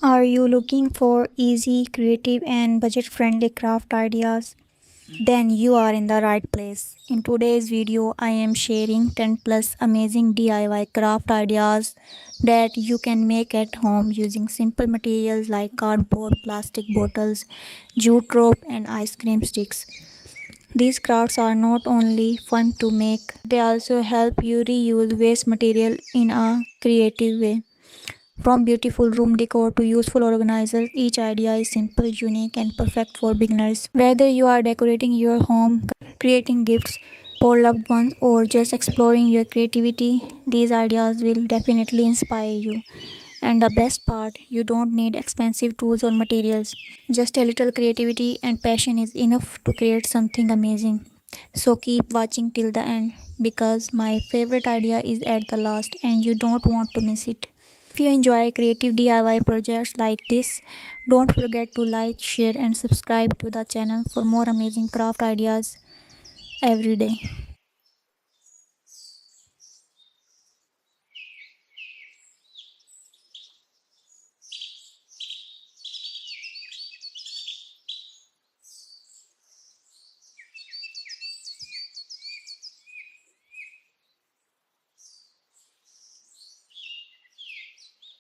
Are you looking for easy, creative, and budget friendly craft ideas? Then you are in the right place. In today's video, I am sharing 10 plus amazing DIY craft ideas that you can make at home using simple materials like cardboard, plastic bottles, jute rope, and ice cream sticks. These crafts are not only fun to make, they also help you reuse waste material in a creative way. From beautiful room decor to useful organizers, each idea is simple, unique, and perfect for beginners. Whether you are decorating your home, creating gifts for loved ones, or just exploring your creativity, these ideas will definitely inspire you. And the best part, you don't need expensive tools or materials. Just a little creativity and passion is enough to create something amazing. So keep watching till the end because my favorite idea is at the last and you don't want to miss it. If you enjoy creative DIY projects like this, don't forget to like, share, and subscribe to the channel for more amazing craft ideas every day.